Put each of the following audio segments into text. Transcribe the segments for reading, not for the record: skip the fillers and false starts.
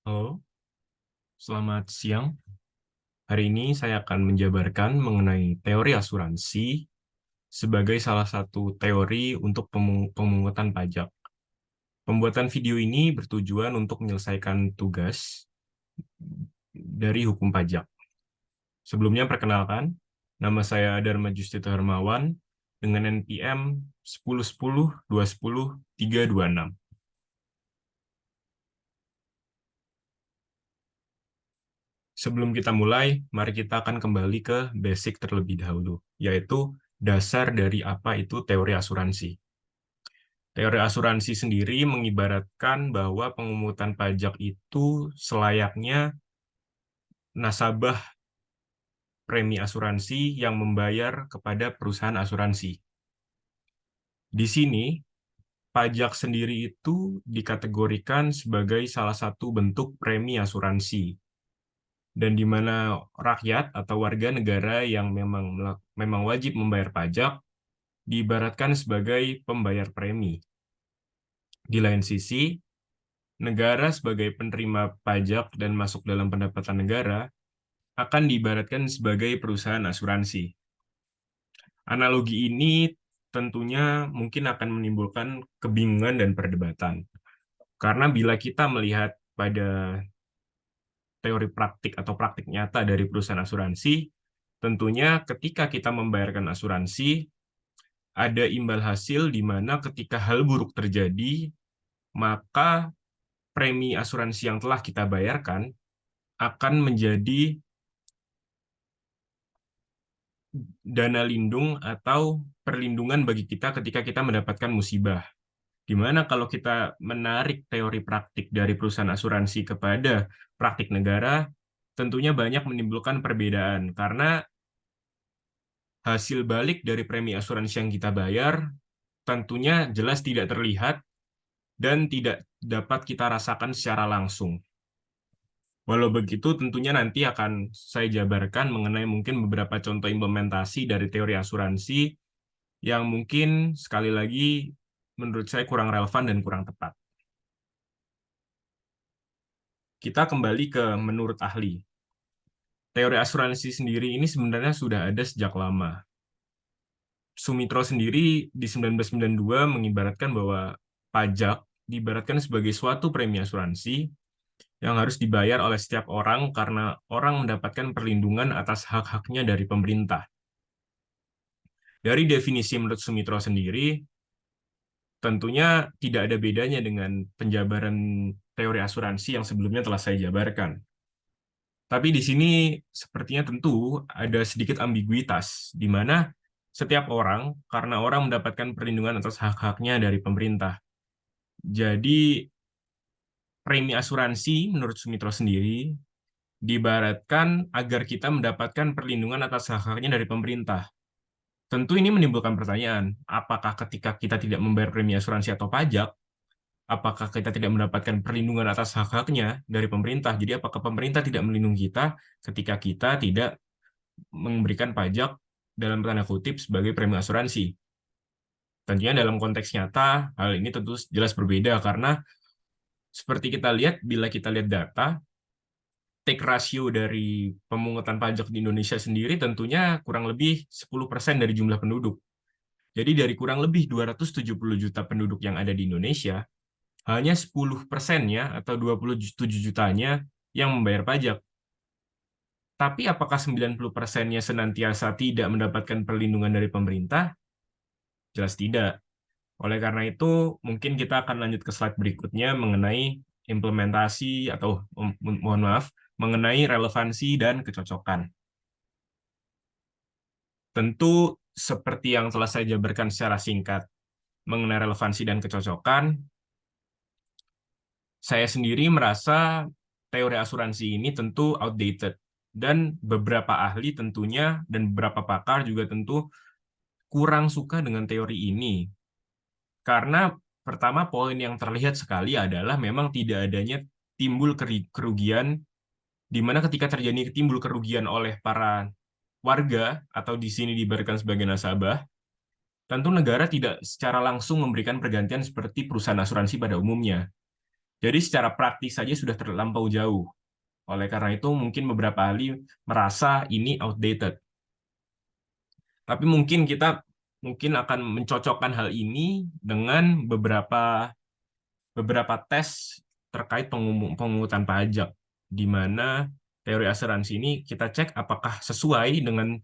Halo, selamat siang. Hari ini saya akan menjabarkan mengenai teori asuransi sebagai salah satu teori untuk pemungutan pajak. Pembuatan video ini bertujuan untuk menyelesaikan tugas dari hukum pajak. Sebelumnya perkenalkan, nama saya Dharma Justito Hermawan dengan NPM 1010210 326. Sebelum kita mulai, mari kita akan kembali ke basic terlebih dahulu, yaitu dasar dari apa itu teori asuransi. Teori asuransi sendiri mengibaratkan bahwa pemungutan pajak itu selayaknya nasabah premi asuransi yang membayar kepada perusahaan asuransi. Di sini, pajak sendiri itu dikategorikan sebagai salah satu bentuk premi asuransi, dan di mana rakyat atau warga negara yang memang wajib membayar pajak diibaratkan sebagai pembayar premi. Di lain sisi, negara sebagai penerima pajak dan masuk dalam pendapatan negara akan diibaratkan sebagai perusahaan asuransi. Analogi ini tentunya mungkin akan menimbulkan kebingungan dan perdebatan. Karena bila kita melihat pada teori praktik atau praktik nyata dari perusahaan asuransi, tentunya ketika kita membayarkan asuransi, ada imbal hasil di mana ketika hal buruk terjadi, maka premi asuransi yang telah kita bayarkan akan menjadi dana lindung atau perlindungan bagi kita ketika kita mendapatkan musibah. Di mana kalau kita menarik teori praktik dari perusahaan asuransi kepada praktik negara, tentunya banyak menimbulkan perbedaan karena hasil balik dari premi asuransi yang kita bayar tentunya jelas tidak terlihat dan tidak dapat kita rasakan secara langsung. Walau begitu, tentunya nanti akan saya jabarkan mengenai mungkin beberapa contoh implementasi dari teori asuransi yang mungkin sekali lagi menurut saya kurang relevan dan kurang tepat. Kita kembali ke menurut ahli. Teori asuransi sendiri ini sebenarnya sudah ada sejak lama. Sumitro sendiri di 1992 mengibaratkan bahwa pajak diibaratkan sebagai suatu premi asuransi yang harus dibayar oleh setiap orang karena orang mendapatkan perlindungan atas hak-haknya dari pemerintah. Dari definisi menurut Sumitro sendiri, tentunya tidak ada bedanya dengan penjabaran teori asuransi yang sebelumnya telah saya jabarkan. Tapi di sini sepertinya tentu ada sedikit ambiguitas, di mana setiap orang, karena orang mendapatkan perlindungan atas hak-haknya dari pemerintah. Jadi, premi asuransi menurut Sumitro sendiri diibaratkan agar kita mendapatkan perlindungan atas hak-haknya dari pemerintah. Tentu ini menimbulkan pertanyaan, apakah ketika kita tidak membayar premi asuransi atau pajak, apakah kita tidak mendapatkan perlindungan atas hak-haknya dari pemerintah? Jadi apakah pemerintah tidak melindungi kita ketika kita tidak memberikan pajak dalam tanda kutip sebagai premi asuransi? Tentunya dalam konteks nyata, hal ini tentu jelas berbeda karena seperti kita lihat, bila kita lihat data, take ratio dari pemungutan pajak di Indonesia sendiri tentunya kurang lebih 10% dari jumlah penduduk. Jadi dari kurang lebih 270 juta penduduk yang ada di Indonesia, hanya 10%-nya atau 27 jutanya yang membayar pajak. Tapi apakah 90%-nya senantiasa tidak mendapatkan perlindungan dari pemerintah? Jelas tidak. Oleh karena itu, mungkin kita akan lanjut ke slide berikutnya mengenai implementasi atau mohon maaf, mengenai relevansi dan kecocokan. Tentu seperti yang telah saya jabarkan secara singkat mengenai relevansi dan kecocokan, saya sendiri merasa teori asuransi ini tentu outdated dan beberapa ahli tentunya dan beberapa pakar juga tentu kurang suka dengan teori ini. Karena pertama poin yang terlihat sekali adalah memang tidak adanya timbul kerugian di mana ketika terjadi timbul kerugian oleh para warga atau di sini diibaratkan sebagai nasabah, tentu negara tidak secara langsung memberikan pergantian seperti perusahaan asuransi pada umumnya. Jadi secara praktis saja sudah terlampau jauh. Oleh karena itu mungkin beberapa ahli merasa ini outdated. Tapi mungkin akan mencocokkan hal ini dengan beberapa tes terkait pemungutan pajak, di mana teori asuransi ini kita cek apakah sesuai dengan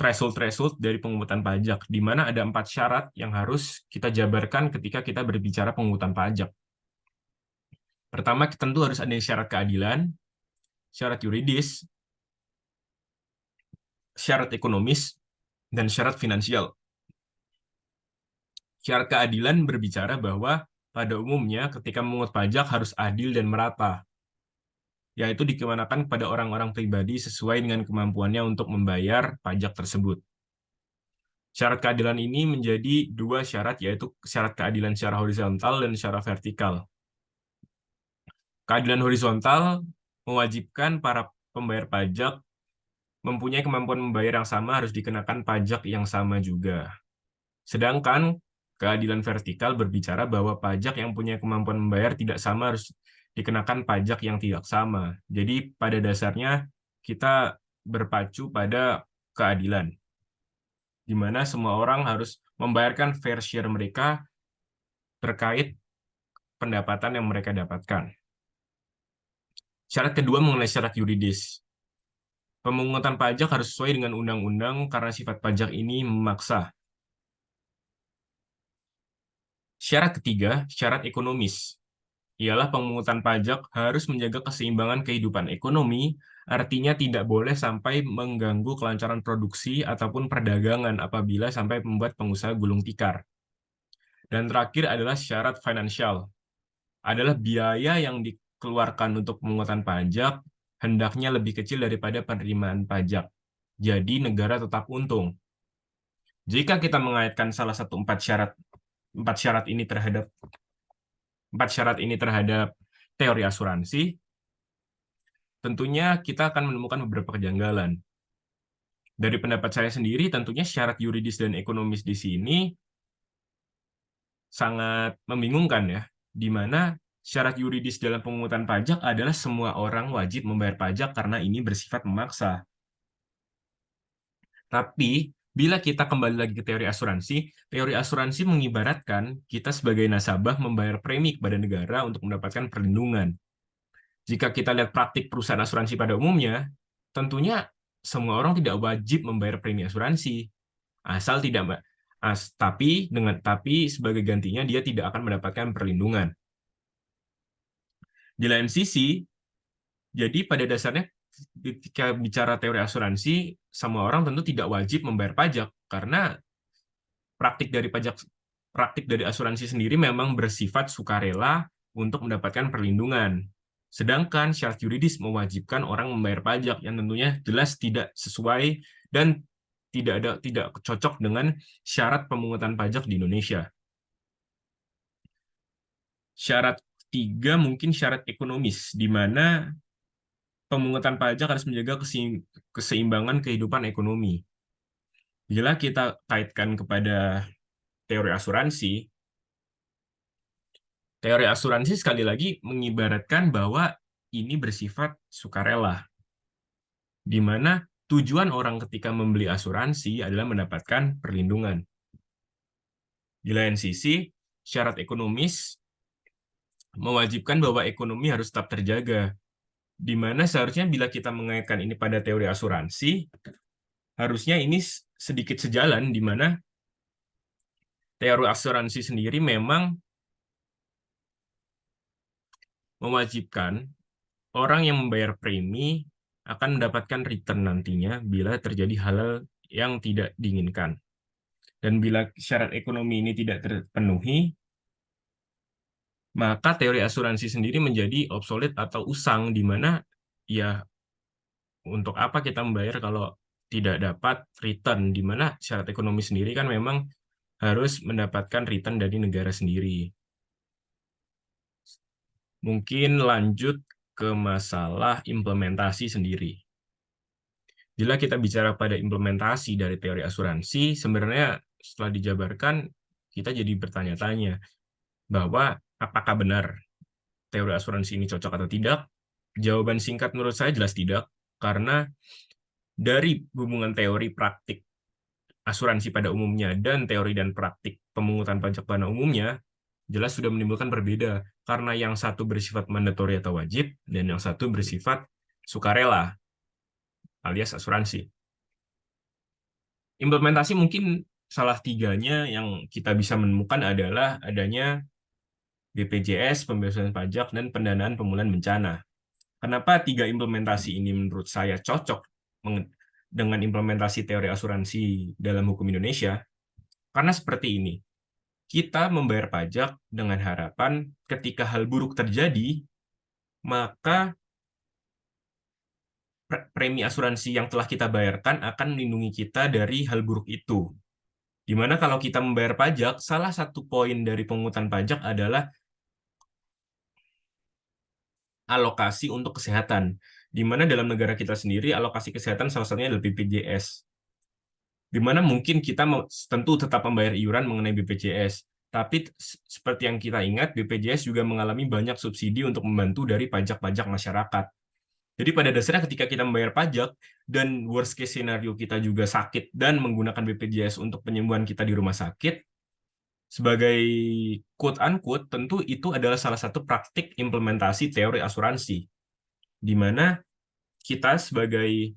threshold-threshold dari pemungutan pajak, di mana ada 4 syarat yang harus kita jabarkan ketika kita berbicara pemungutan pajak. Pertama, tentu harus ada syarat keadilan, syarat yuridis, syarat ekonomis, dan syarat finansial. Syarat keadilan berbicara bahwa pada umumnya ketika memungut pajak harus adil dan merata, yaitu dikenakan kepada orang-orang pribadi sesuai dengan kemampuannya untuk membayar pajak tersebut. Syarat keadilan ini menjadi 2 syarat, yaitu syarat keadilan secara horizontal dan secara vertikal. Keadilan horizontal mewajibkan para pembayar pajak mempunyai kemampuan membayar yang sama harus dikenakan pajak yang sama juga. Sedangkan keadilan vertikal berbicara bahwa pajak yang punya kemampuan membayar tidak sama harus dikenakan pajak yang tidak sama. Jadi pada dasarnya kita berpacu pada keadilan, di mana semua orang harus membayarkan fair share mereka terkait pendapatan yang mereka dapatkan. Syarat kedua mengenai syarat yuridis. Pemungutan pajak harus sesuai dengan undang-undang karena sifat pajak ini memaksa. Syarat ketiga, syarat ekonomis. Ialah pemungutan pajak harus menjaga keseimbangan kehidupan ekonomi, artinya tidak boleh sampai mengganggu kelancaran produksi ataupun perdagangan apabila sampai membuat pengusaha gulung tikar. Dan terakhir adalah syarat finansial. Adalah biaya yang dikeluarkan untuk pemungutan pajak hendaknya lebih kecil daripada penerimaan pajak. Jadi negara tetap untung. Jika kita mengaitkan salah satu 4 syarat ini terhadap teori asuransi, tentunya kita akan menemukan beberapa kejanggalan. Dari pendapat saya sendiri, tentunya syarat yuridis dan ekonomis di sini sangat membingungkan ya, di mana syarat yuridis dalam pemungutan pajak adalah semua orang wajib membayar pajak karena ini bersifat memaksa. Tapi, bila kita kembali lagi ke teori asuransi mengibaratkan kita sebagai nasabah membayar premi kepada negara untuk mendapatkan perlindungan. Jika kita lihat praktik perusahaan asuransi pada umumnya, tentunya semua orang tidak wajib membayar premi asuransi. Tapi sebagai gantinya dia tidak akan mendapatkan perlindungan. Di lain sisi, jadi pada dasarnya ketika bicara teori asuransi, semua orang tentu tidak wajib membayar pajak karena praktik dari asuransi sendiri memang bersifat sukarela untuk mendapatkan perlindungan. Sedangkan syarat yuridis mewajibkan orang membayar pajak yang tentunya jelas tidak sesuai dan tidak cocok dengan syarat pemungutan pajak di Indonesia. Syarat ketiga mungkin syarat ekonomis, di mana pemungutan pajak harus menjaga keseimbangan kehidupan ekonomi. Bila kita kaitkan kepada teori asuransi sekali lagi mengibaratkan bahwa ini bersifat sukarela, di mana tujuan orang ketika membeli asuransi adalah mendapatkan perlindungan. Di lain sisi, syarat ekonomis mewajibkan bahwa ekonomi harus tetap terjaga, di mana seharusnya bila kita mengaitkan ini pada teori asuransi, harusnya ini sedikit sejalan, di mana teori asuransi sendiri memang mewajibkan orang yang membayar premi akan mendapatkan return nantinya bila terjadi hal yang tidak diinginkan. Dan bila syarat ekonomi ini tidak terpenuhi, maka teori asuransi sendiri menjadi obsolete atau usang, di mana ya untuk apa kita membayar kalau tidak dapat return, di mana syarat ekonomi sendiri kan memang harus mendapatkan return dari negara sendiri. Mungkin lanjut ke masalah implementasi sendiri. Bila kita bicara pada implementasi dari teori asuransi, sebenarnya setelah dijabarkan, kita jadi bertanya-tanya bahwa apakah benar teori asuransi ini cocok atau tidak? Jawaban singkat menurut saya jelas tidak, karena dari hubungan teori praktik asuransi pada umumnya dan teori dan praktik pemungutan pajak pada umumnya, jelas sudah menimbulkan berbeda, karena yang satu bersifat mandatori atau wajib, dan yang satu bersifat sukarela, alias asuransi. Implementasi mungkin salah tiganya yang kita bisa menemukan adalah adanya BPJS, pembebasan pajak, dan pendanaan pemulihan bencana. Kenapa tiga implementasi ini menurut saya cocok dengan implementasi teori asuransi dalam hukum Indonesia? Karena seperti ini, kita membayar pajak dengan harapan ketika hal buruk terjadi, maka premi asuransi yang telah kita bayarkan akan melindungi kita dari hal buruk itu. Di mana kalau kita membayar pajak, salah satu poin dari pungutan pajak adalah alokasi untuk kesehatan. Di mana dalam negara kita sendiri, alokasi kesehatan salah satunya adalah BPJS. Di mana mungkin kita tentu tetap membayar iuran mengenai BPJS. Tapi seperti yang kita ingat, BPJS juga mengalami banyak subsidi untuk membantu dari pajak-pajak masyarakat. Jadi pada dasarnya ketika kita membayar pajak dan worst case scenario kita juga sakit dan menggunakan BPJS untuk penyembuhan kita di rumah sakit, sebagai quote-unquote, tentu itu adalah salah satu praktik implementasi teori asuransi, di mana kita sebagai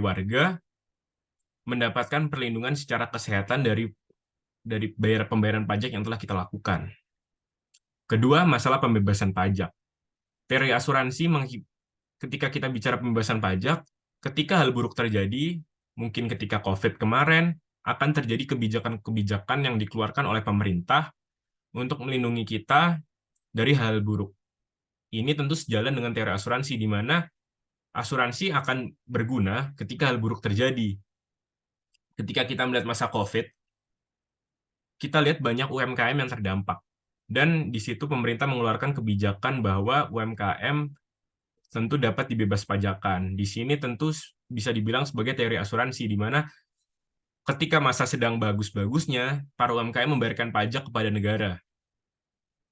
warga mendapatkan perlindungan secara kesehatan dari pembayaran pajak yang telah kita lakukan. Kedua, masalah pembebasan pajak. Teori asuransi ketika kita bicara pembebasan pajak, ketika hal buruk terjadi, mungkin ketika COVID kemarin, akan terjadi kebijakan-kebijakan yang dikeluarkan oleh pemerintah untuk melindungi kita dari hal buruk. Ini tentu sejalan dengan teori asuransi, di mana asuransi akan berguna ketika hal buruk terjadi. Ketika kita melihat masa COVID, kita lihat banyak UMKM yang terdampak. Dan di situ pemerintah mengeluarkan kebijakan bahwa UMKM tentu dapat dibebas pajakan. Di sini tentu bisa dibilang sebagai teori asuransi, di mana ketika masa sedang bagus-bagusnya, para UMKM membayarkan pajak kepada negara.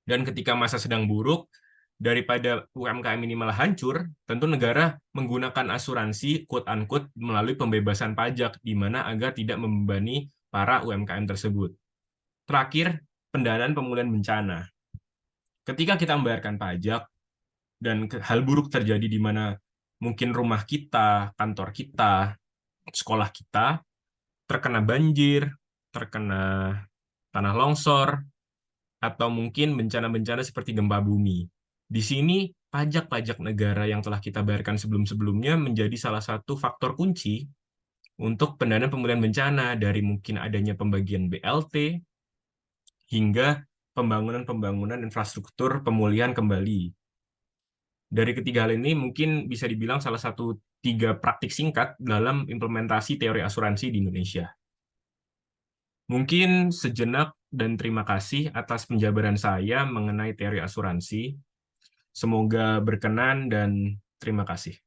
Dan ketika masa sedang buruk, daripada UMKM ini malah hancur, tentu negara menggunakan asuransi quote-unquote melalui pembebasan pajak, di mana agar tidak membebani para UMKM tersebut. Terakhir, pendanaan pemulihan bencana. Ketika kita membayarkan pajak, dan hal buruk terjadi di mana mungkin rumah kita, kantor kita, sekolah kita terkena banjir, terkena tanah longsor, atau mungkin bencana-bencana seperti gempa bumi. Di sini, pajak-pajak negara yang telah kita bayarkan sebelum-sebelumnya menjadi salah satu faktor kunci untuk pendanaan pemulihan bencana, dari mungkin adanya pembagian BLT, hingga pembangunan infrastruktur pemulihan kembali. Dari ketiga hal ini mungkin bisa dibilang salah satu tiga praktik singkat dalam implementasi teori asuransi di Indonesia. Mungkin sejenak dan terima kasih atas penjabaran saya mengenai teori asuransi. Semoga berkenan dan terima kasih.